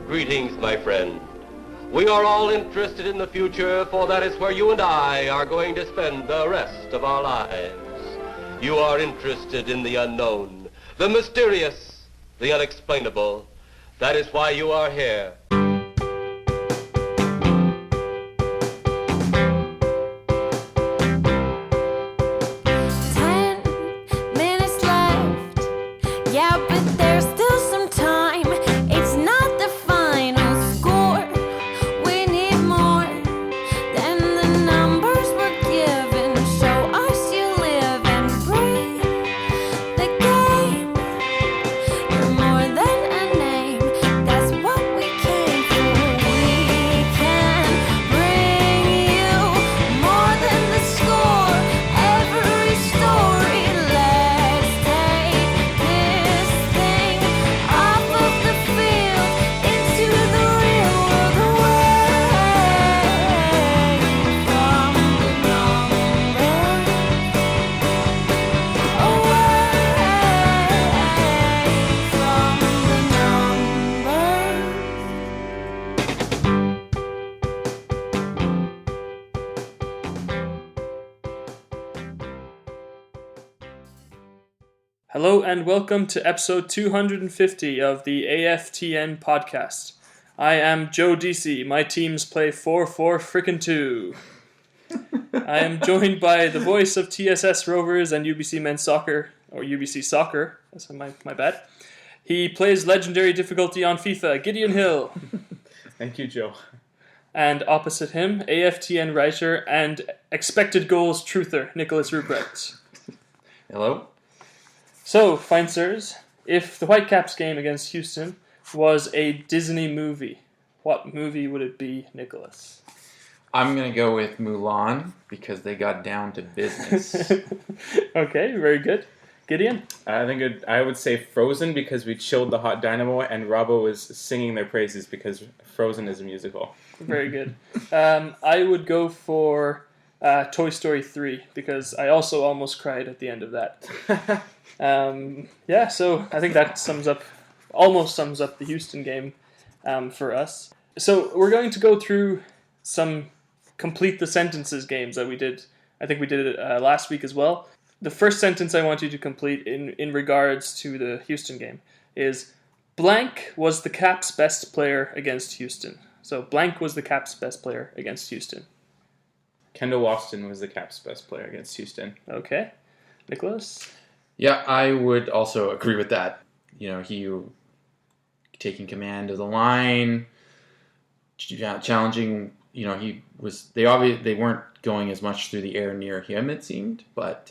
Greetings, my friend. We are all interested in the future, for that is where you and I are going to spend the rest of our lives. You are interested in the unknown, the mysterious, the unexplainable. That is why you are here. 10 minutes left. Yeah, but there's still some time. It's not the final score. We need more than the numbers we're given. Show us you live and breathe the game. You're more than a name. That's what we came for. We can bring you more than the score. Every story. Let's take this thing off of the field into the real world, away from the numbers, Hello and welcome to episode 250 of the AFTN podcast. I am Joe Deasy. My teams play 4-4 frickin' 2. I am joined by the voice of TSS Rovers and UBC Men's Soccer, or UBC Soccer, that's my bad. He plays legendary difficulty on FIFA, Gideon Hill. Thank you, Joe. And opposite him, AFTN writer and expected goals truther, Nicolaas Rupprecht. Hello. So, fine sirs, if the Whitecaps game against Houston was a Disney movie, what movie would it be, Nicholas? I'm going to go with Mulan because they got down to business. Okay, very good. Gideon? I would say Frozen because we chilled the hot dynamo and Robbo was singing their praises because Frozen is a musical. Very good. I would go for Toy Story 3 because I also almost cried at the end of that. So I think that almost sums up the Houston game for us. So we're going to go through some complete the sentences games that we did. I think we did it last week as well. The first sentence I want you to complete in regards to the Houston game is blank was the Caps' best player against Houston. So blank was the Caps' best player against Houston. Kendall Waston was the Caps' best player against Houston. Okay. Nicholas? Yeah, I would also agree with that. You know, he taking command of the line, challenging. You know, they weren't going as much through the air near him, it seemed, but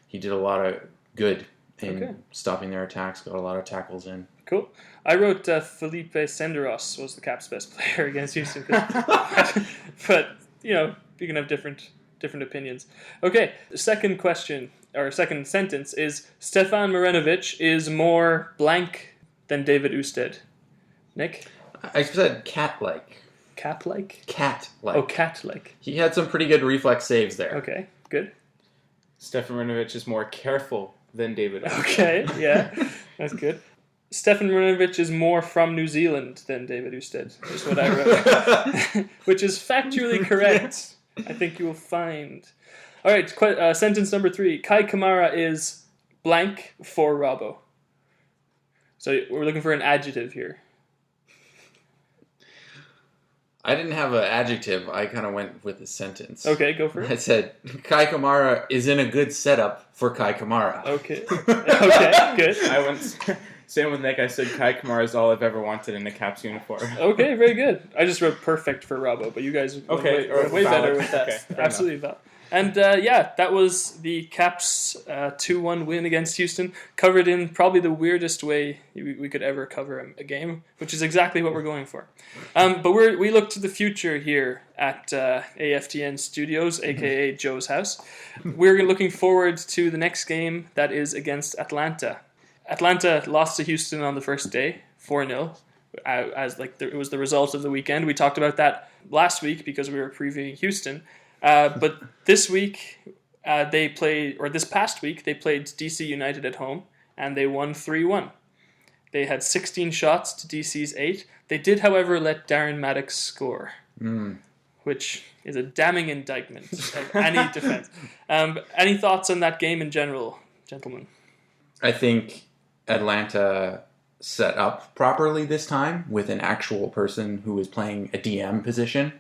he did a lot of good in stopping their attacks. Got a lot of tackles in. Cool. I wrote Felipe Senderos was the Caps' best player against Houston, but you know you can have different opinions. Okay, the second question or second sentence is Stefan Marinovic is more blank than David Ousted. Nick? I said cat-like. Cap-like? Cat-like. Oh, cat-like. He had some pretty good reflex saves there. Okay, good. Stefan Marinovic is more careful than David. Okay, yeah, that's good. Stefan Marinovic is more from New Zealand than David Ousted, is what I wrote. Which is factually correct. I think you will find. All right, sentence number 3. Kai Kamara is blank for Robbo. So we're looking for an adjective here. I didn't have an adjective. I kind of went with a sentence. Okay, go for it. I said, Kai Kamara is in a good setup for Kai Kamara. Okay. Okay, good. I went same with Nick. I said Kai Kamara is all I've ever wanted in a Caps uniform. Okay, very good. I just wrote perfect for Robbo, but you guys went way better with that. Okay, Absolutely valid. And that was the Caps 2-1 win against Houston, covered in probably the weirdest way we could ever cover a game, which is exactly what we're going for. But we look to the future here at AFTN Studios, aka Joe's house. We're looking forward to the next game that is against Atlanta. Atlanta lost to Houston on the first day, 4-0. It was the result of the weekend. We talked about that last week because we were previewing Houston. But this past week, they played DC United at home, and they won 3-1. They had 16 shots to DC's 8. They did, however, let Darren Maddox score, which is a damning indictment of any defense. Any thoughts on that game in general, gentlemen? I think Atlanta set up properly this time with an actual person who is playing a DM position.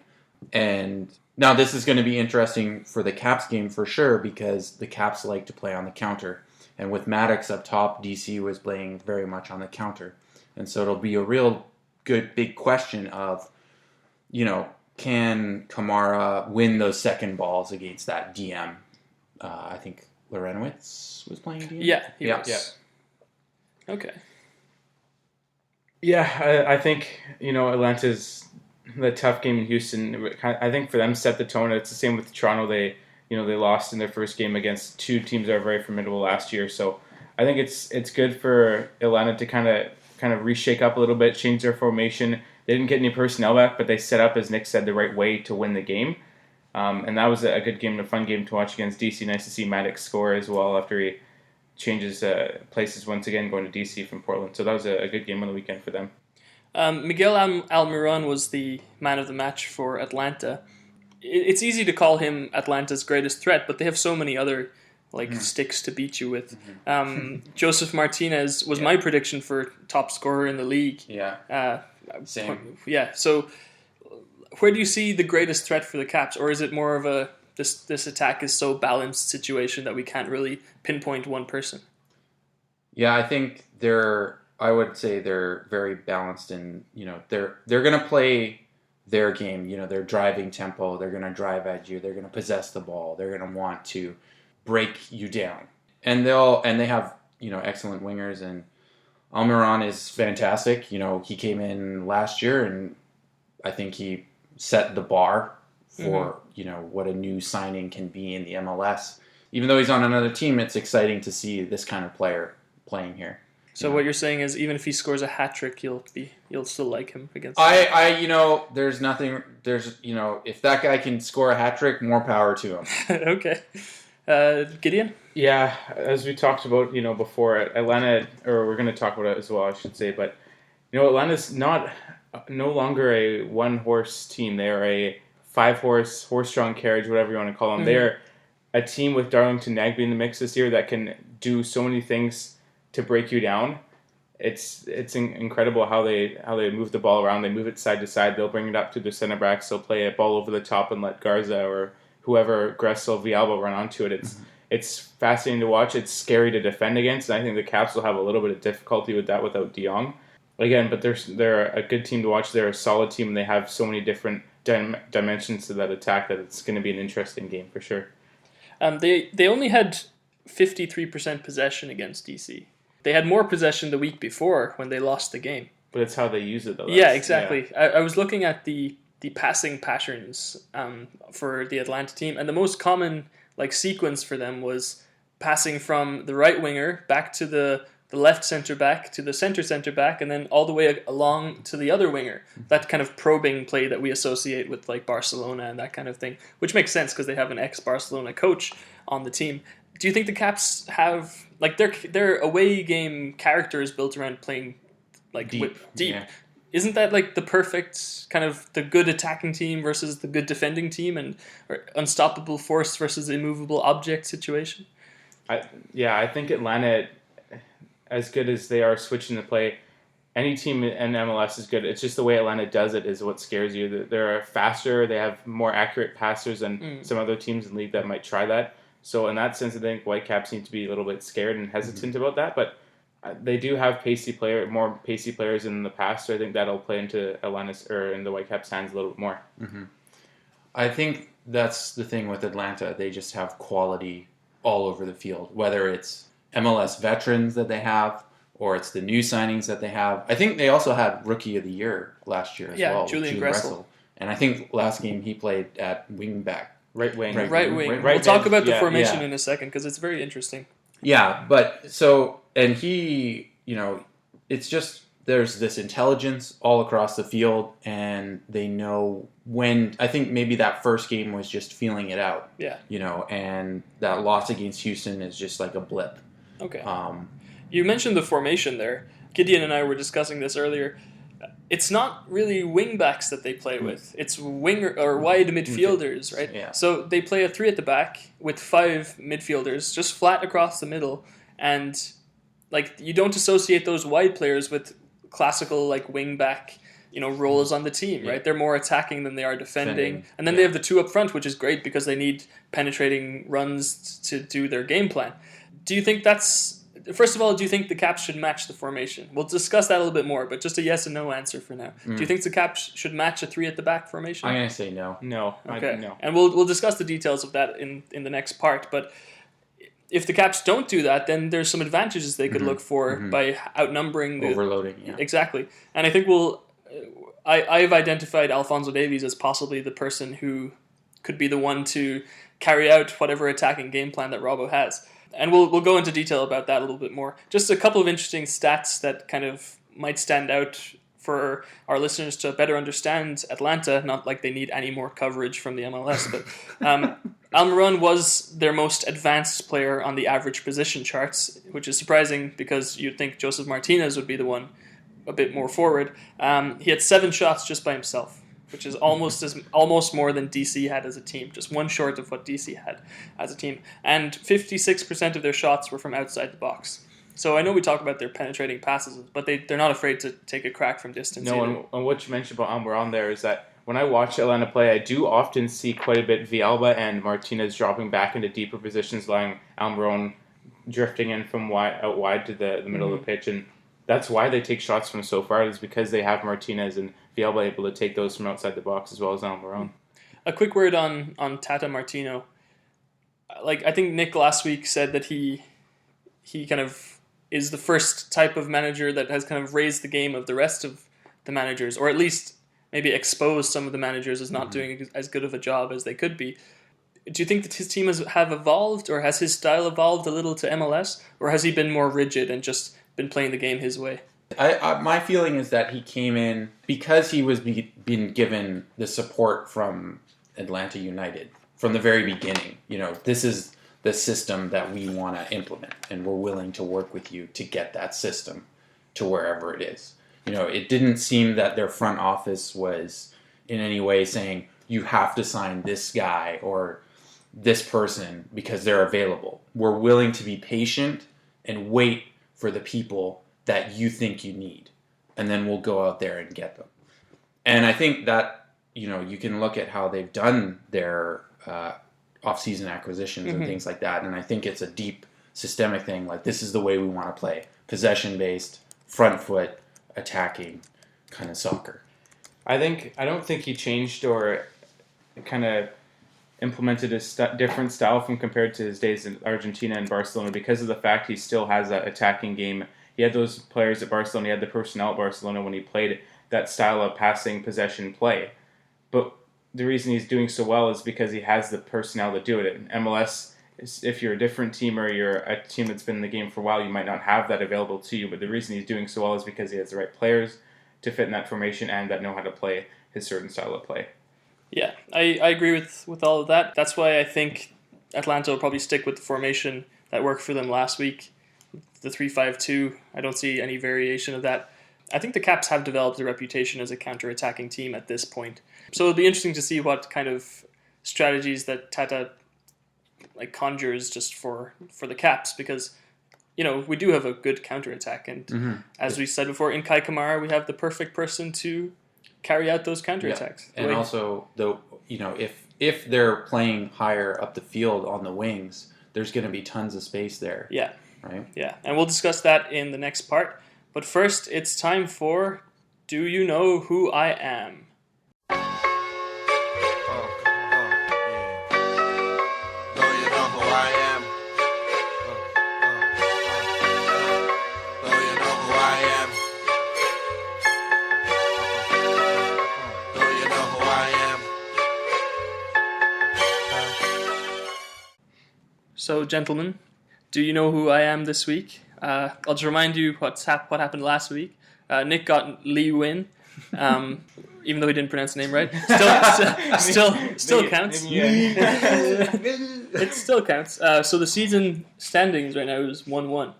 And now this is going to be interesting for the Caps game for sure, because the Caps like to play on the counter. And with Maddox up top, DC was playing very much on the counter. And so it'll be a real good big question of, can Kamara win those second balls against that DM? I think Lorenowitz was playing DM? Yeah, he was. Yeah. Okay. Yeah, I think, Atlanta's the tough game in Houston. I think for them set the tone. It's the same with Toronto. They lost in their first game against two teams that are very formidable last year. So I think it's good for Atlanta to kind of reshake up a little bit, change their formation. They didn't get any personnel back, but they set up, as Nick said, the right way to win the game. And that was a good game, a fun game to watch against DC. Nice to see Maddox score as well after he changes places once again, going to DC from Portland. So that was a good game on the weekend for them. Miguel Almiron was the man of the match for Atlanta. It's easy to call him Atlanta's greatest threat, but they have so many other sticks to beat you with. Joseph Martinez was my prediction for top scorer in the league. Yeah. Same. Yeah. So where do you see the greatest threat for the Caps, or is it more of a this attack is so balanced situation that we can't really pinpoint one person? Yeah, I think I would say they're very balanced, and they're going to play their game. Their driving tempo. They're going to drive at you. They're going to possess the ball. They're going to want to break you down, and they have excellent wingers, and Almiron is fantastic. He came in last year, and I think he set the bar for what a new signing can be in the MLS. Even though he's on another team, it's exciting to see this kind of player playing here. So what you're saying is, even if he scores a hat trick, you'll still like him against. There's nothing. If that guy can score a hat trick, more power to him. Okay, Gideon. Yeah, as we talked about, before, Atlanta, or we're going to talk about it as well, I should say, but Atlanta's no longer a one-horse team. They are a 5-horse, horse-drawn carriage, whatever you want to call them. Mm-hmm. They're a team with Darlington Nagbe in the mix this year that can do so many things to break you down. It's incredible how they move the ball around. They move it side to side. They'll bring it up to their center backs. They'll play a ball over the top and let Garza or whoever, Gressel, Villalba run onto it. It's fascinating to watch. It's scary to defend against, and I think the Caps will have a little bit of difficulty with that without De Jong. Again, but they're a good team to watch. They're a solid team, and they have so many different dimensions to that attack that it's going to be an interesting game for sure. They only had 53% possession against DC. They had more possession the week before when they lost the game. But it's how they use it, though. Yeah, exactly. Yeah. I was looking at the passing patterns for the Atlanta team, and the most common sequence for them was passing from the right winger back to the left center back to the center back, and then all the way along to the other winger. That kind of probing play that we associate with Barcelona and that kind of thing, which makes sense because they have an ex-Barcelona coach on the team. Do you think the Caps have their away game character is built around playing deep? Yeah. Isn't that the perfect kind of the good attacking team versus the good defending team, and or unstoppable force versus immovable object situation? I think Atlanta, as good as they are switching the play, any team in MLS is good. It's just the way Atlanta does it is what scares you. They're faster. They have more accurate passers than some other teams in the league that might try that. So in that sense, I think Whitecaps need to be a little bit scared and hesitant about that. But they do have more pacey players in the past, so I think that'll play into Atlanta's or in the Whitecaps' hands a little bit more. Mm-hmm. I think that's the thing with Atlanta. They just have quality all over the field, whether it's MLS veterans that they have or it's the new signings that they have. I think they also had Rookie of the Year last year as well. Julian Gressel. And I think last game he played at wingback. Right wing. We'll talk about the formation in a second because it's very interesting. Yeah, but and he, it's just there's this intelligence all across the field, and they know when. I think maybe that first game was just feeling it out. Yeah. And that loss against Houston is just like a blip. Okay. You mentioned the formation there. Gideon and I were discussing this earlier. It's not really wing backs that they play with. It's winger or wide midfielders, right? Yeah. So they play a 3 at the back with 5 midfielders, just flat across the middle. And like you don't associate those wide players with classical like wing back, roles on the team, right? They're more attacking than they are defending. And then they have the 2 up front, which is great because they need penetrating runs to do their game plan. Do you think First of all, do you think the Caps should match the formation? We'll discuss that a little bit more, but just a yes and no answer for now. Do you think the Caps should match a 3 at the back formation? I'm going to say no. No. Okay. No. And we'll discuss the details of that in the next part. But if the Caps don't do that, then there's some advantages they could look for by outnumbering overloading. Yeah. Exactly. And I think I've identified Alphonso Davies as possibly the person who could be the one to carry out whatever attacking game plan that Robbo has. And we'll go into detail about that a little bit more. Just a couple of interesting stats that kind of might stand out for our listeners to better understand Atlanta. Not like they need any more coverage from the MLS, but Almiron was their most advanced player on the average position charts, which is surprising because you'd think Joseph Martinez would be the one a bit more forward. He had 7 shots just by himself, which is almost more than DC had as a team, just one short of what DC had as a team. And 56% of their shots were from outside the box. So I know we talk about their penetrating passes, but they're not afraid to take a crack from distance. No, and what you mentioned about Almiron there is that when I watch Atlanta play, I do often see quite a bit Villalba and Martinez dropping back into deeper positions, allowing Almiron drifting in from out wide to the middle of the pitch. And that's why they take shots from so far, is because they have Martinez and Villalba able to take those from outside the box as well as Almiron. A quick word on Tata Martino. Like I think Nick last week said that he kind of is the first type of manager that has kind of raised the game of the rest of the managers, or at least maybe exposed some of the managers as not doing as good of a job as they could be. Do you think that his team have evolved, or has his style evolved a little to MLS, or has he been more rigid and just been playing the game his way? My feeling is that he came in because he was being given the support from Atlanta United from the very beginning. This is the system that we want to implement, and we're willing to work with you to get that system to wherever it is. It didn't seem that their front office was in any way saying, you have to sign this guy or this person because they're available. We're willing to be patient and wait for the people that you think you need, and then we'll go out there and get them. And I think that, you can look at how they've done their off-season acquisitions and things like that, and I think it's a deep systemic thing. Like, this is the way we want to play. Possession-based, front foot, attacking kind of soccer. I don't think he changed or kind of implemented a different style from compared to his days in Argentina and Barcelona, because of the fact he still has that attacking game. He had those players at Barcelona, he had the personnel at Barcelona when he played that style of passing possession play. But the reason he's doing so well is because he has the personnel to do it. In MLS, if you're a different team or you're a team that's been in the game for a while, you might not have that available to you. But the reason he's doing so well is because he has the right players to fit in that formation and that know how to play his certain style of play. Yeah, I agree with all of that. That's why I think Atlanta will probably stick with the formation that worked for them last week, the 3-5-2. I don't see any variation of that. I think the Caps have developed a reputation as a counter-attacking team at this point. So it'll be interesting to see what kind of strategies that Tata conjures just for the Caps, because we do have a good counter-attack, and as we said before, in Kai Kamara we have the perfect person to carry out those counterattacks. Yeah. And also, if they're playing higher up the field on the wings, there's going to be tons of space there. Yeah. Right? Yeah, and we'll discuss that in the next part. But first, it's time for Do You Know Who I Am? So, gentlemen, do you know who I am this week? I'll just remind you what happened last week. Nick got Lee Win, even though he didn't pronounce the name right. Still counts. It still counts. So the season standings right now is 1-1.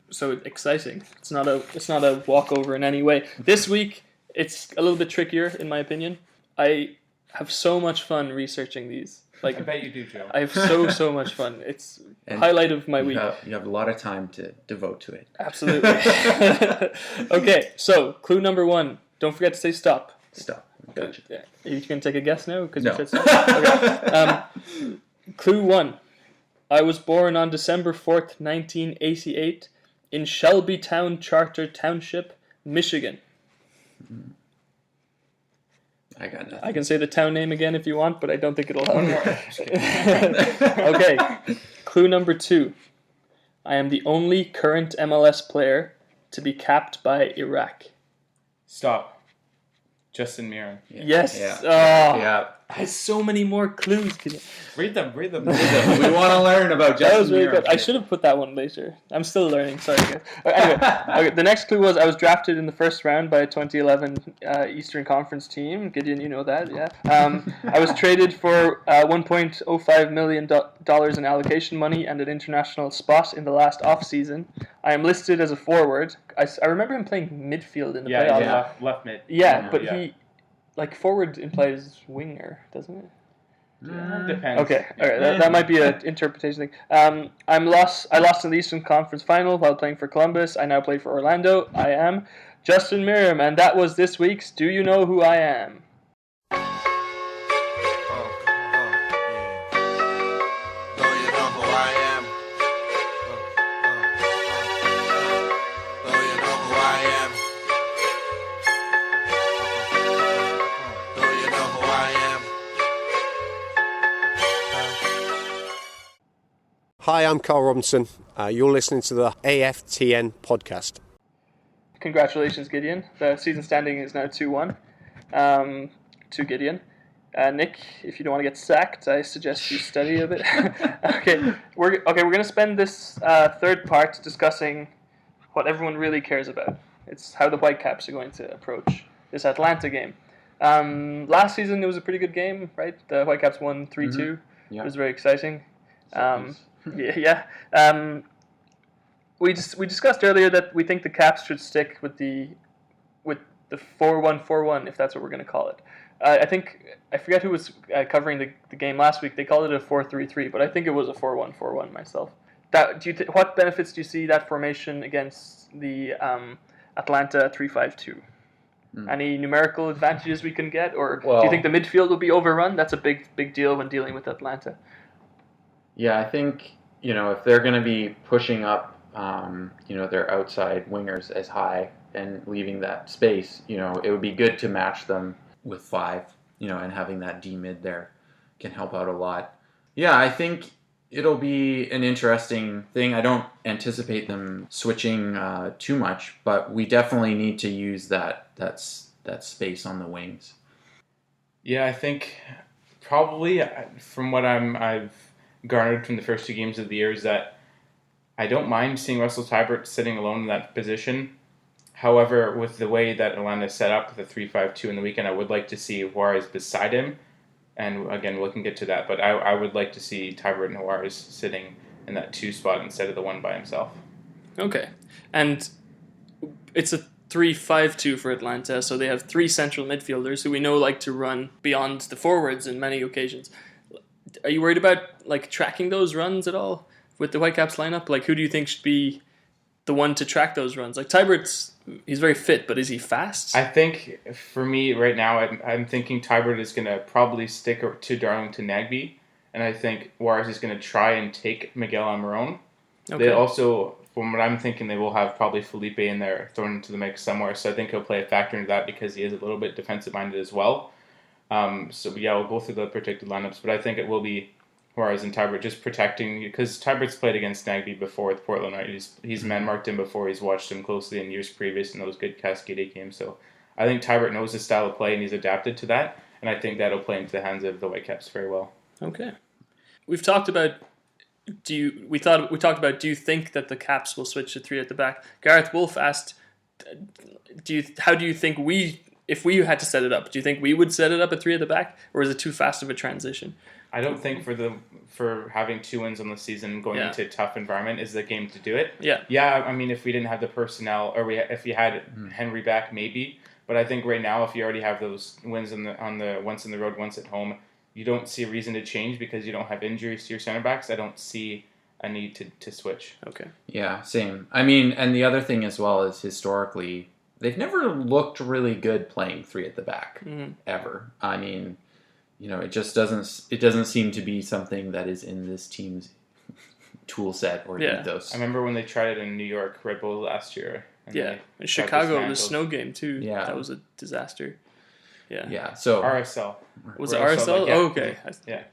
so exciting. It's not a walkover in any way. This week it's a little bit trickier in my opinion. I have so much fun researching these. Like I bet you do, Joe. I have so much fun. It's And highlight of my week. You have a lot of time to devote to it. Absolutely. Okay, so clue number 1. Don't forget to say stop. Stop. Gotcha. Yeah. You can take a guess now because No. you said stop. Okay. Clue 1. I was born on December 4th, 1988 in Shelbytown Charter Township, Michigan. I got nothing. I can say the town name again if you want, but I don't think it'll help. Okay. Clue number 2. I am the only current MLS player to be capped by Iraq. Stop. Justin Mirren. Yes. Yeah. Oh, Yeah. I have so many more clues. Read them. We want to learn about Justin That was really Mirren. good. I should have put that one later. I'm still learning. Sorry, guys. Anyway, okay, the next clue was I was drafted in the first round by a 2011 Eastern Conference team. Gideon, you know that, yeah. I was traded for $1.05 million in allocation money and an international spot in the last off-season. I am listed as a forward. I remember him playing midfield in the playoffs. Yeah, left mid. Yeah, but Yeah. he, like, forward implies winger, doesn't it? Depends. Okay, all right, that might be an interpretation thing. I lost in the Eastern Conference Final while playing for Columbus. I now play for Orlando. I am Justin Miriam, and that was this week's Do You Know Who I Am? Hi, I'm Carl Robinson. You're listening to the AFTN podcast. Congratulations, Gideon. The season standing is now 2-1 to Gideon. Nick, if you don't want to get sacked, I suggest you study a bit. Okay, we're going to spend this third part discussing what everyone really cares about. It's how the Whitecaps are going to approach this Atlanta game. Last season, it was a pretty good game, right? The Whitecaps won 3-2. Yeah. It was very exciting. Yeah. We discussed earlier that we think the Caps should stick with the 4-1-4-1, if that's what we're going to call it. I forget who was covering the game last week. They called it a 4-3-3, but I think it was a 4-1-4-1 myself. What benefits do you see that formation against the Atlanta 3-5-2? Any numerical advantages we can get, or do you think the midfield will be overrun? That's a big deal when dealing with Atlanta. Yeah, I think, if they're going to be pushing up, their outside wingers as high and leaving that space, it would be good to match them with 5, and having that D mid there can help out a lot. Yeah, I think it'll be an interesting thing. I don't anticipate them switching too much, but we definitely need to use that space on the wings. Yeah, I think probably from what I've garnered from the first 2 games of the year is that I don't mind seeing Russell Teibert sitting alone in that position. However, with the way that Atlanta set up the 3-5-2 in the weekend, I would like to see Juarez beside him. And again, we can get to that, but I would like to see Teibert and Juarez sitting in that 2 spot instead of the 1 by himself. Okay, and it's a 3-5-2 for Atlanta, so they have 3 central midfielders who we know like to run beyond the forwards in many occasions. Are you worried about tracking those runs at all with the Whitecaps lineup? Who do you think should be the one to track those runs? Teibert's, he's very fit, but is he fast? I think for me right now, I'm thinking Teibert is going to probably stick to Darlington Nagbe, and I think Juarez is going to try and take Miguel Almiron. Okay. They also, from what I'm thinking, they will have probably Felipe in there thrown into the mix somewhere, so I think he'll play a factor into that because he is a little bit defensive-minded as well. We'll go through the predicted lineups, but I think it will be Juarez and Teibert just protecting, because Teibert's played against Nagbe before with Portland, right? He's man-marked him before, he's watched him closely in years previous in those good Cascade games, so I think Teibert knows his style of play and he's adapted to that, and I think that'll play into the hands of the Whitecaps very well. Okay. We've talked about do you think that the Caps will switch to 3 at the back? Gareth Wolf asked, how do you think we if we had to set it up, do you think we would set it up at 3 at the back, or is it too fast of a transition? I don't think for having 2 wins on the season and going into a tough environment is the game to do it. Yeah. I mean, if we didn't have the personnel, or if you had Henry back, maybe. But I think right now, if you already have those wins on the once in the road, once at home, you don't see a reason to change because you don't have injuries to your center backs. I don't see a need to switch. Okay. Yeah, same. I mean, and the other thing as well is historically, they've never looked really good playing 3 at the back ever. I mean, it just doesn't seem to be something that is in this team's tool set or ethos. I remember when they tried it in New York, Red Bull last year. Yeah, in Chicago, the snow game too. Yeah, that was a disaster. Yeah. Yeah. So RSL was it RSL? Yeah. Oh, okay. Yeah.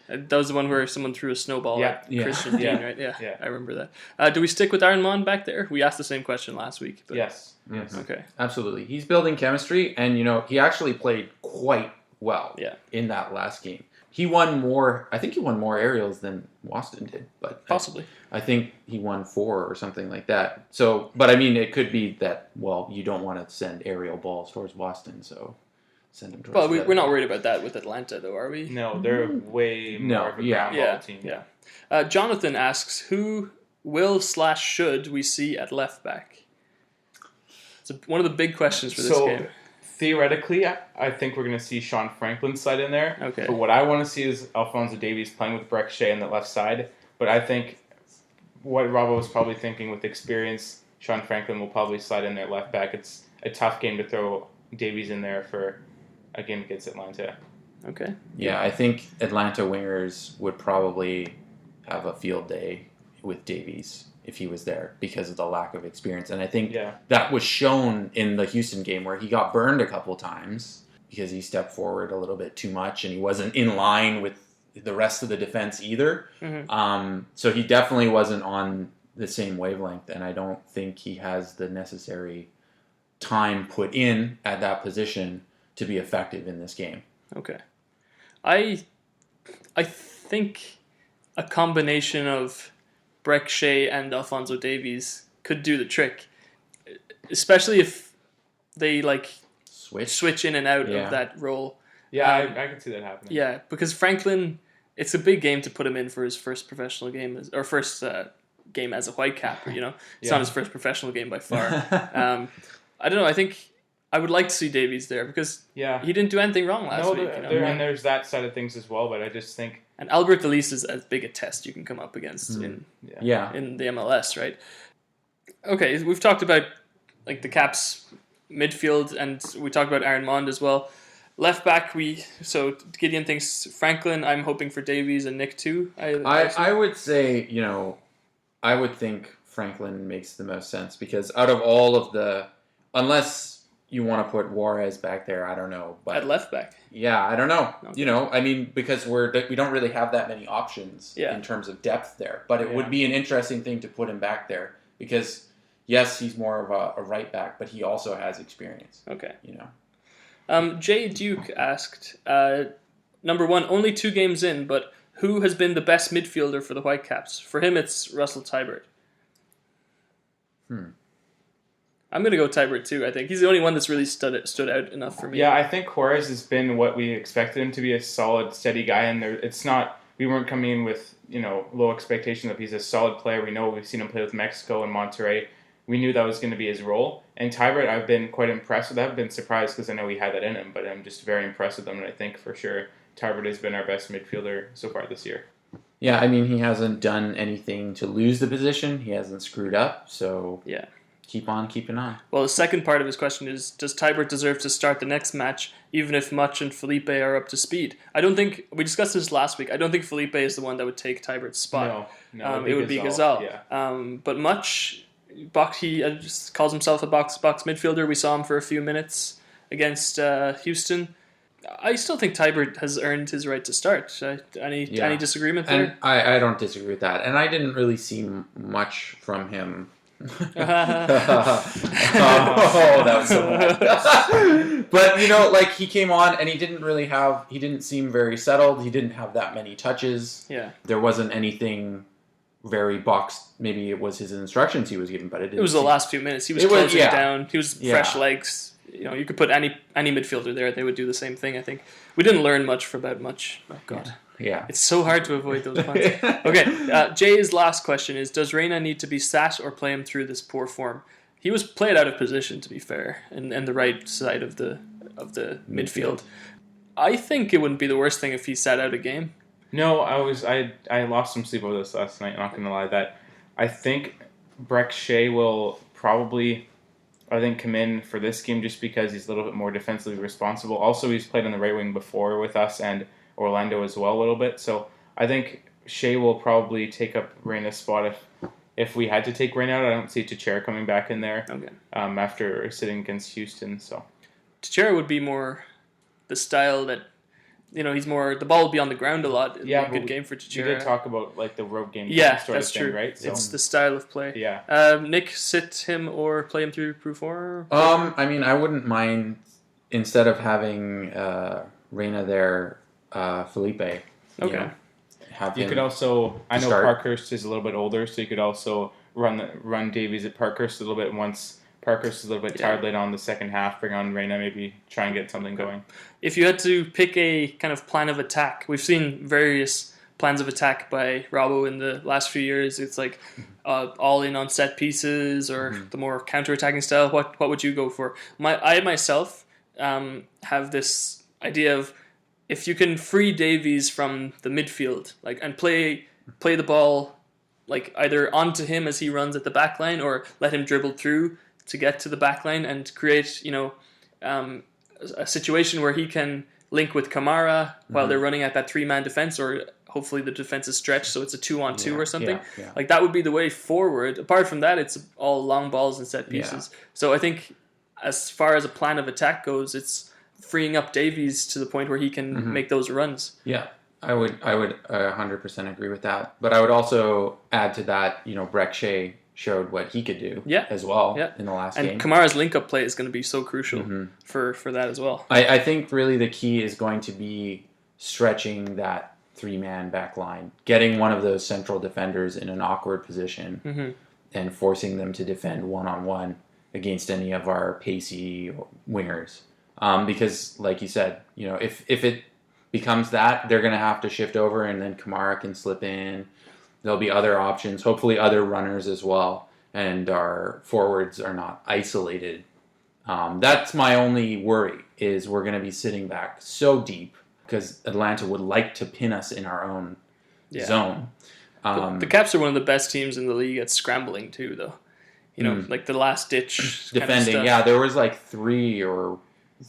That was the one where someone threw a snowball at Christian Dean, right? Yeah. I remember that. Do we stick with Aaron Mon back there? We asked the same question last week. But... Yes. Okay. Absolutely. He's building chemistry, and he actually played quite well in that last game. He won more. I think he won more aerials than Waston did, but possibly. I think he won 4 or something like that. So, but I mean, it could be that you don't want to send aerial balls towards Waston, so send them towards. Well, we're not worried about that with Atlanta, though, are we? No, they're way more of a ground ball team. Yeah. Jonathan asks, who will/should we see at left back? It's one of the big questions for this game. Theoretically, I think we're going to see Sean Franklin slide in there. Okay. But what I want to see is Alphonso Davies playing with Breck Shea on the left side. But I think what Robbo was probably thinking with experience, Sean Franklin will probably slide in there left back. It's a tough game to throw Davies in there for a game against Atlanta. Okay. Yeah, I think Atlanta wingers would probably have a field day with Davies if he was there because of the lack of experience. And I think that was shown in the Houston game where he got burned a couple times because he stepped forward a little bit too much and he wasn't in line with the rest of the defense either. So he definitely wasn't on the same wavelength, and I don't think he has the necessary time put in at that position to be effective in this game. Okay. I think a combination of Breck Shea and Alphonso Davies could do the trick, especially if they switch in and out of that role. Yeah, I can see that happening. Yeah, because Franklin, it's a big game to put him in for his first professional game first game as a Whitecap. It's not his first professional game by far. I don't know. I think I would like to see Davies there because he didn't do anything wrong last week. And there's that side of things as well. But I just think. And Albert Elise is as big a test you can come up against in the MLS, right? Okay, we've talked about the Caps midfield, and we talked about Aaron Mond as well. Left back, so Gideon thinks Franklin. I'm hoping for Davies and Nick too. I would say I would think Franklin makes the most sense because out of all of unless you want to put Juarez back there, I don't know. But at left back? Yeah, I don't know. Okay. I mean, because we don't really have that many options in terms of depth there. But it would be an interesting thing to put him back there because, yes, he's more of a right back, but he also has experience. Okay. Jay Duke asked, number one, only 2 games in, but who has been the best midfielder for the Whitecaps? For him, it's Russell Teibert. I'm going to go Teibert too, I think. He's the only one that's really stood out enough for me. Yeah, I think Juarez has been what we expected him to be, a solid, steady guy. And we weren't coming in with, low expectations of he's a solid player. We know we've seen him play with Mexico and Monterrey. We knew that was going to be his role. And Teibert, I've been quite impressed with. I've been surprised because I know he had that in him, but I'm just very impressed with him. And I think for sure Teibert has been our best midfielder so far this year. Yeah, I mean, he hasn't done anything to lose the position. He hasn't screwed up. So keep on keeping on. Well, the second part of his question is, does Teibert deserve to start the next match, even if Much and Felipe are up to speed? I don't think, we discussed this last week, I don't think Felipe is the one that would take Teibert's spot. No, it would be Gazal. Yeah. But Much, he just calls himself a box midfielder. We saw him for a few minutes against Houston. I still think Teibert has earned his right to start. Any disagreement there? And I don't disagree with that. And I didn't really see much from him. That was so bad. But he came on and he didn't seem very settled. He didn't have that many touches. Yeah, there wasn't anything very boxed. Maybe it was his instructions he was given, but it was the last few minutes. He was closing down. He was fresh legs. you could put any midfielder there, they would do the same thing. I think we didn't learn much for about much. Oh God, Yeah. it's so hard to avoid those puns. Okay, Jay's last question is: does Reyna need to be sat or play him through this poor form? He was played out of position, to be fair, and the right side of the midfield. I think it wouldn't be the worst thing if he sat out a game. No, I lost some sleep over this last night. Not gonna lie, that I think Shea will probably, come in for this game just because he's a little bit more defensively responsible. Also, he's played on the right wing before with us and Orlando as well a little bit. So I think Shea will probably take up Reyna's spot if we had to take Reyna out. I don't see Teixeira coming back in there. Okay. After sitting against Houston. So Teixeira would be more the style that, he's more, the ball would be on the ground a lot. It'd be a good game for Teixeira. You did talk about like the road game. Yeah, sort that's of thing, true. Right? So, it's the style of play. Yeah. Nick, sit him or play him through Pro 4? I mean, I wouldn't mind, instead of having Reyna there, Felipe. Okay. You could also, I know start. Parkhurst is a little bit older, so you could also run Davies at Parkhurst a little bit once Parkhurst is a little bit tired late on the second half, bring on Reyna, maybe try and get something going. If you had to pick a kind of plan of attack, we've seen various plans of attack by Robbo in the last few years. It's like all in on set pieces or the more counter-attacking style. What would you go for? I myself have this idea of, if you can free Davies from the midfield, and play the ball either onto him as he runs at the back line, or let him dribble through to get to the back line and create a situation where he can link with Kamara while they're running at that 3-man defense, or hopefully the defense is stretched so it's a 2-on-2 or something. Yeah. That would be the way forward. Apart from that, it's all long balls and set pieces. So I think as far as a plan of attack goes, it's freeing up Davies to the point where he can make those runs. Yeah, I would 100% agree with that. But I would also add to that, Breck Shea showed what he could do as well in the last game. And Kamara's link-up play is going to be so crucial for that as well. I think really the key is going to be stretching that 3-man back line, getting one of those central defenders in an awkward position and forcing them to defend one-on-one against any of our pacey wingers. Because, like you said, if it becomes that, they're going to have to shift over, and then Kamara can slip in. There'll be other options, hopefully other runners as well, and our forwards are not isolated. That's my only worry, is we're going to be sitting back so deep because Atlanta would like to pin us in our own zone. The Caps are one of the best teams in the league at scrambling too, though. The last ditch defending. Kind of yeah, there was 3 or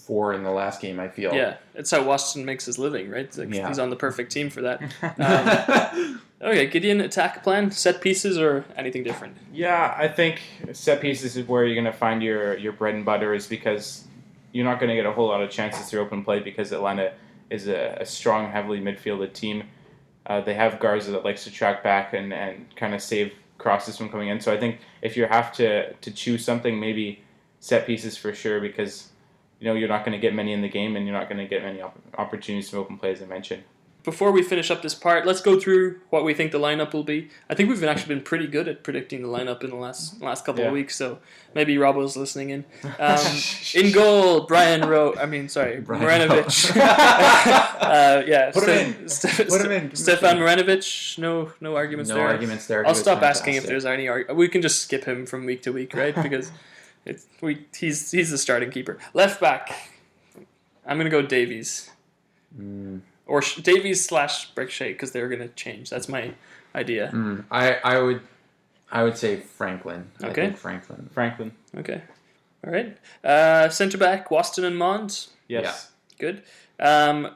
4 in the last game, I feel. Yeah, it's how Washington makes his living, right? He's on the perfect team for that. Okay, Gideon, attack plan, set pieces, or anything different? Yeah, I think set pieces is where you're going to find your bread and butter, is because you're not going to get a whole lot of chances through open play because Atlanta is a strong, heavily midfielded team. They have Garza that likes to track back and kind of save crosses from coming in. So I think if you have to choose something, maybe set pieces for sure, because you're not going to get many in the game, and you're not going to get many opportunities from open play, as I mentioned. Before we finish up this part, let's go through what we think the lineup will be. I think we've actually been pretty good at predicting the lineup in the last couple of weeks, so maybe Robbo's listening in. In goal, Marinovic. Put him in. Stefan Marinovic, no arguments there. No arguments there. I'll stop asking if there's any argument. We can just skip him from week to week, right? Because he's the starting keeper. Left back, I'm going to go Davies. Or Davies / Breck Shea, because they're going to change. That's my idea. I would say Franklin. Okay. I think Franklin. Okay. All right. Centre back, Waston and Mond. Yes. Yeah. Good.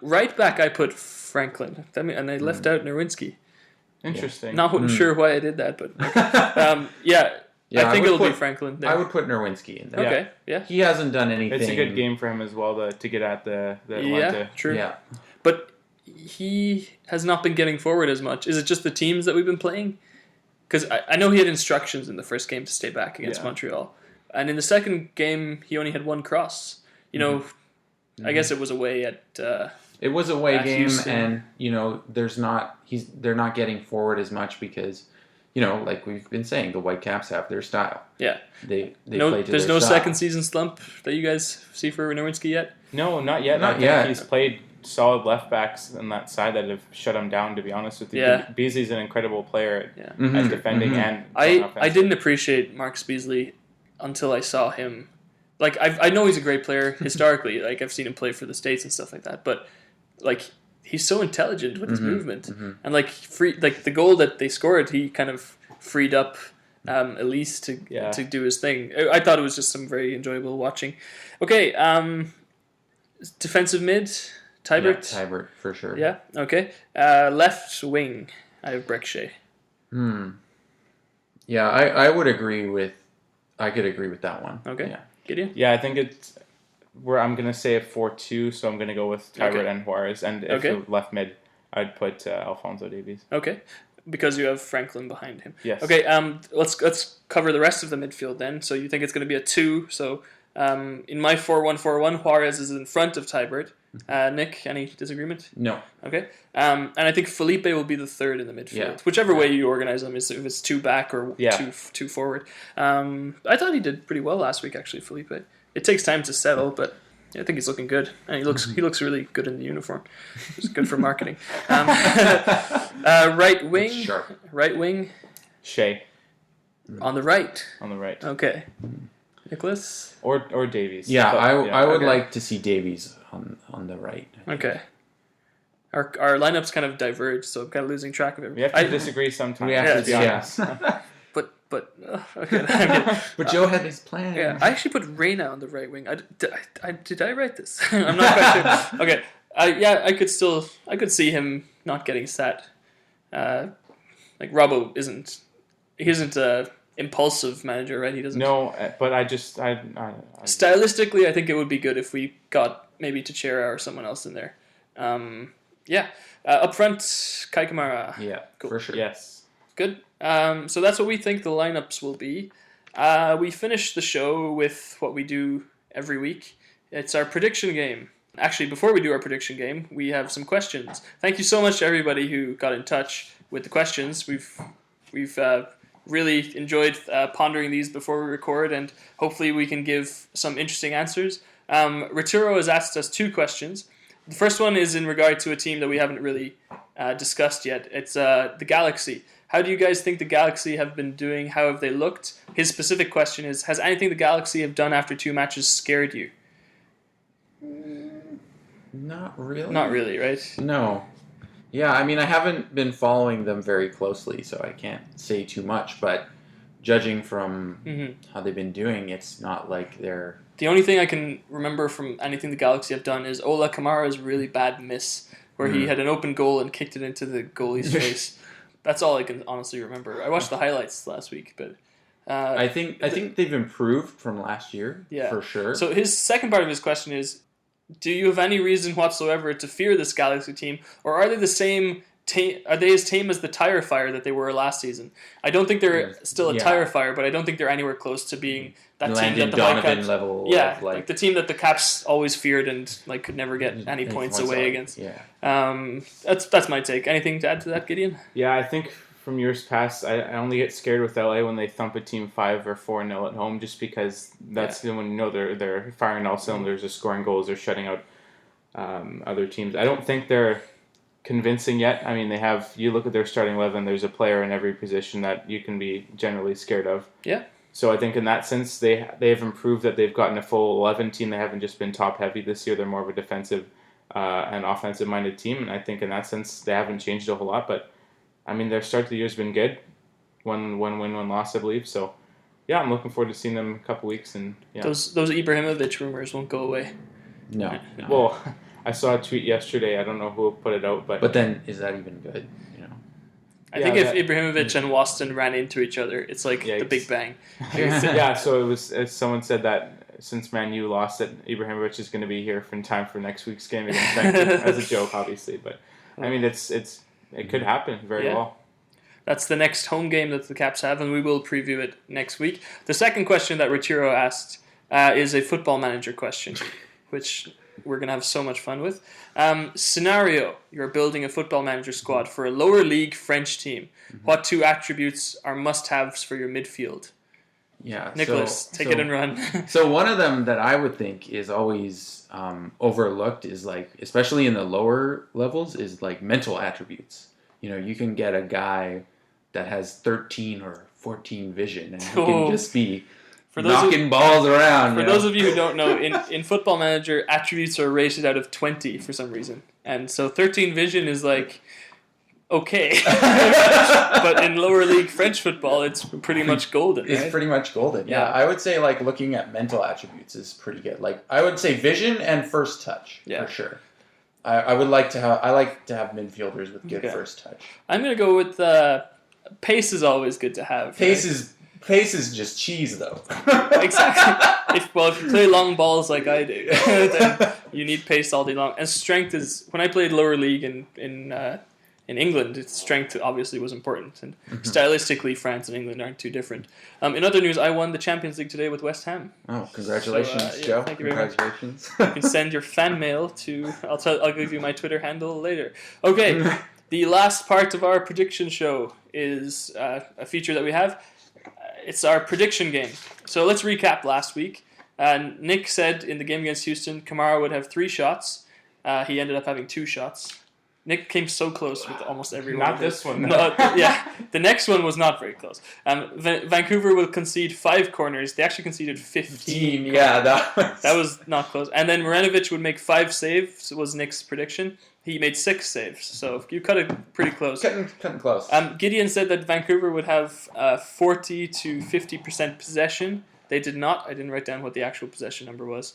Right back, I put Franklin. And I left out Nerwinski. Interesting. Not sure why I did that, but I think it'll be Franklin there. I would put Nerwinski in there. Okay. Yeah. He hasn't done anything. It's a good game for him as well to get at the Atlanta. Yeah, true. Yeah. But he has not been getting forward as much. Is it just the teams that we've been playing? Because I know he had instructions in the first game to stay back against Montreal. And in the second game, he only had 1 cross. I guess it was away at... it was a away game, Houston. and, they're not getting forward as much because, like we've been saying, the Whitecaps have their style. Yeah. They play to there's their no style. second season slump that you guys see for Nowinski yet? No, not yet. Not I think yet. he's played solid left backs on that side that have shut him down, to be honest with you. Yeah. Beasley's an incredible player Yeah. at defending and I didn't appreciate Mark Beasley until I saw him. Like, I know he's a great player historically. Like, I've seen him play for the States and stuff like that. But, like, he's so intelligent with his movement. And, like, the goal that they scored, he kind of freed up Elise to do his thing. I thought it was just some very enjoyable watching. Okay, defensive mid, Tybert. Yeah, Tybert, for sure. Yeah, okay. Left wing, I have Breckshea. Yeah, I would agree with... I could agree with that one. Okay. Yeah. Gideon? Yeah, I think it's where I'm going to say a 4-2, so I'm going to go with Tybert and Juarez. And if Okay. left mid, I'd put Alphonso Davies. Okay. Because you have Franklin behind him. Yes. Okay, let's cover the rest of the midfield then. So you think it's going to be a 2. So in my 4-1-4-1, Juarez is in front of Tybert. Nick, any disagreement? No. Okay. And I think Felipe will be the third in the midfield. Yeah. Whichever way you organize them, if it's 2 back or two forward. I thought he did pretty well last week, actually, Felipe. It takes time to settle, but I think he's looking good. And he looks really good in the uniform. It's good for marketing. Right wing. Sharp. Right wing. Shea On the right. on the right. Okay. Nicholas? Or Davies. Yeah, But, I would okay. like to see Davies on the right. Okay. Our lineups kind of diverge, so I'm kind of losing track of it. We have to disagree sometimes. We have Yeah, to be honest. But okay. I'm kidding. But Joe had his plan. Yeah, I actually put Reyna on the right wing. Did I write this? I'm not quite sure. Okay. I could see him not getting sat. Like Robbo isn't a impulsive manager, right? He doesn't. No, but I Stylistically, I think it would be good if we got maybe Teixeira or someone else in there. Up front, Kai Kamara. Yeah, Cool. for sure. yes. Good. So that's what we think the lineups will be. We finish the show with what we do every week. It's our prediction game. Actually, before we do our prediction game, we have some questions. Thank you so much to everybody who got in touch with the questions. We've really enjoyed pondering these before we record, and hopefully we can give some interesting answers. Rituro has asked us 2 questions. The first one is in regard to a team that we haven't really discussed yet. It's the Galaxy. How do you guys think the Galaxy have been doing? How have they looked? His specific question is, has anything the Galaxy have done after 2 matches scared you? Not really. Not really, right? No. Yeah, I mean, I haven't been following them very closely, so I can't say too much, but judging from how they've been doing, it's not like they're... The only thing I can remember from anything the Galaxy have done is Ola Kamara's really bad miss, where he had an open goal and kicked it into the goalie's face. That's all I can honestly remember. I watched the highlights last week, but... I think they've improved from last year, for sure. So his second part of his question is, do you have any reason whatsoever to fear this Galaxy team, or are they the same? Are they as tame as the Tire Fire that they were last season? I don't think they're still a Tire Fire, but I don't think they're anywhere close to being that team that the Donovan Whitecaps, level. yeah, of like the team that the Caps always feared and like could never get any points away against. Yeah. That's my take. Anything to add to that, Gideon? Yeah, I think from years past, I only get scared with LA when they thump a team 5 or 4-0 at home, just because that's when you know they're firing all cylinders, they're scoring goals, they're shutting out other teams. I don't think they're convincing yet. I mean, you look at their starting 11, there's a player in every position that you can be generally scared of. Yeah. So I think in that sense, they have improved that they've gotten a full 11 team. They haven't just been top heavy this year. They're more of a defensive and offensive minded team. And I think in that sense, they haven't changed a whole lot. But I mean, their start to the year has been good. One win, 1 loss, I believe. So yeah, I'm looking forward to seeing them in a couple weeks. And yeah. Those Ibrahimovic rumors won't go away. No. Well, I saw a tweet yesterday. I don't know who put it out, but then is that even good? You know. I think if Ibrahimovic and Waston ran into each other, it's like the Big Bang. Yeah. So it was. Someone said that since Man U lost, that Ibrahimovic is going to be here in time for next week's game against Vancouver, as a joke, obviously. But I mean, it could happen very well. That's the next home game that the Caps have, and we will preview it next week. The second question that Retiro asked is a Football Manager question, which we're going to have so much fun with. Scenario: you're building a Football Manager squad for a lower league French team. What 2 attributes are must-haves for your midfield? Yeah, Nicholas, take it and run. So one of them that I would think is always overlooked is like, especially in the lower levels, is like mental attributes. You know, you can get a guy that has 13 or 14 vision and he can just be knocking balls around. For those of you who don't know, in Football Manager, attributes are rated out of 20 for some reason. And so 13 vision is like, okay. But in lower league French football, it's pretty much golden, right? It's pretty much golden, yeah. I would say like looking at mental attributes is pretty good. Like I would say vision and first touch, for sure. I like to have midfielders with good first touch. I'm going to go with pace is always good to have. Pace is just cheese, though. Exactly. If you play long balls like I do, then you need pace all day long. And strength is, when I played lower league in England, strength obviously was important. And stylistically, France and England aren't too different. In other news, I won the Champions League today with West Ham. Oh, congratulations, Joe. Thank you Congratulations. very much. You can send your fan mail to, I'll give you my Twitter handle later. Okay, the last part of our prediction show is a feature that we have. It's our prediction game. So let's recap last week. Nick said in the game against Houston, Kamara would have 3 shots. He ended up having 2 shots. Nick came so close with almost every one. Not this one. No, the next one was not very close. Vancouver will concede 5 corners. They actually conceded 15. Yeah, that was not close. And then Marinovic would make 5 saves, was Nick's prediction. He made 6 saves, so you cut it pretty close. Cutting close. Gideon said that Vancouver would have 40 to 50% possession. They did not. I didn't write down what the actual possession number was.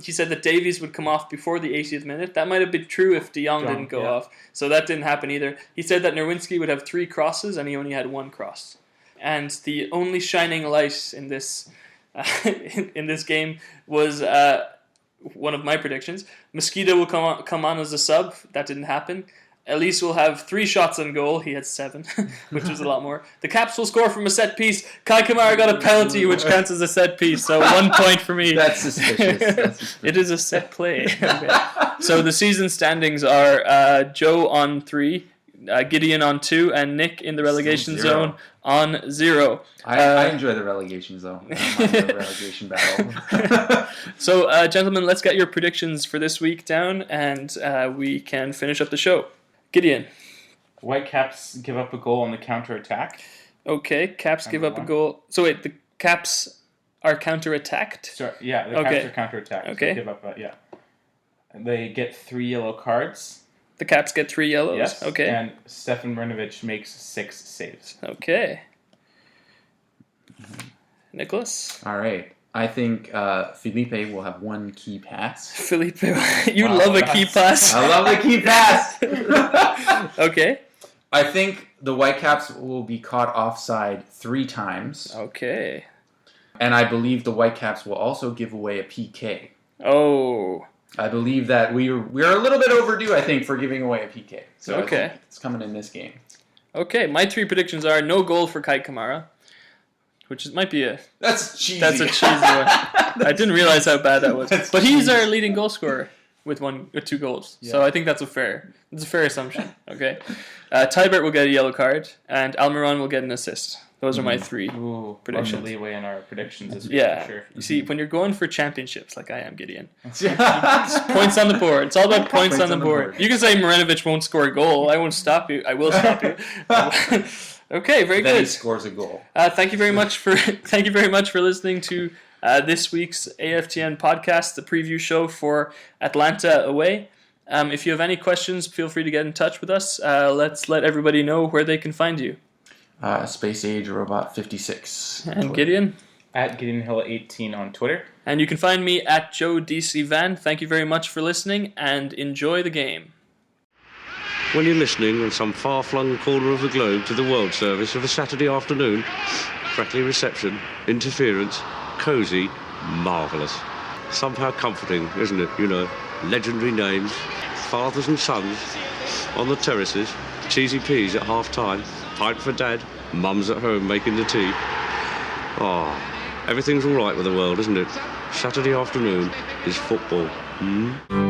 He said that Davies would come off before the 80th minute. That might have been true if De Jong didn't go off. So that didn't happen either. He said that Nerwinski would have 3 crosses, and he only had 1 cross. And the only shining light in this in this game was one of my predictions. Mosquito will come on as a sub. That didn't happen. Elise will have 3 shots on goal. He had 7, which was a lot more. The Caps will score from a set piece. Kai Kamara got a penalty, which counts as a set piece. So 1 point for me. That's suspicious. It is a set play. Okay. So the season standings are Joe on 3, Gideon on 2, and Nick in the relegation zone on 0. I enjoy the relegation zone. I don't mind the relegation battle. So, gentlemen, let's get your predictions for this week down, and we can finish up the show. Gideon. Whitecaps give up a goal on the counter-attack. Okay, Caps give up a goal. So wait, the Caps are counter-attacked? Sorry, yeah, the Caps are counter-attacked. Okay. So they give up, They get 3 yellow cards. The Caps get 3 yellows? Yes. Okay. And Stefan Marinovic makes 6 saves. Okay. Nicholas? All right. I think Felipe will have 1 key pass. Felipe, you love a key pass. I love the key pass. Okay. I think the Whitecaps will be caught offside 3 times. Okay. And I believe the Whitecaps will also give away a PK. Oh. I believe that we're a little bit overdue, I think, for giving away a PK. So okay. I think it's coming in this game. Okay, my 3 predictions are no goal for Kai Kamara. Might be a... That's cheesy. That's a cheesy one. I didn't realize how bad that was. But he's our leading goal scorer with 2 goals. Yeah. So I think that's a fair assumption. Okay. Tybert will get a yellow card, and Almiron will get an assist. Those are my 3 predictions. Leeway in our predictions this week, yeah. For sure. You see, when you're going for championships, like I am, Gideon, points on the board. It's all about points on the board. You can say Marinovic won't score a goal. I won't stop you. I will stop you. Okay, very good. Then he scores a goal. Thank you very much for listening to this week's AFTN podcast, the preview show for Atlanta away. If you have any questions, feel free to get in touch with us. Let's let everybody know where they can find you. Space Age Robot 56. And Twitter. Gideon? At Gideon Hill 18 on Twitter. And you can find me at Joe DC Van. Thank you very much for listening, and enjoy the game. When you're listening in some far-flung corner of the globe to the World Service of a Saturday afternoon, crackly reception, interference, cosy, marvellous. Somehow comforting, isn't it? You know, legendary names, fathers and sons on the terraces, cheesy peas at half-time, pint for dad, mum's at home making the tea. Oh, everything's all right with the world, isn't it? Saturday afternoon is football. Hmm?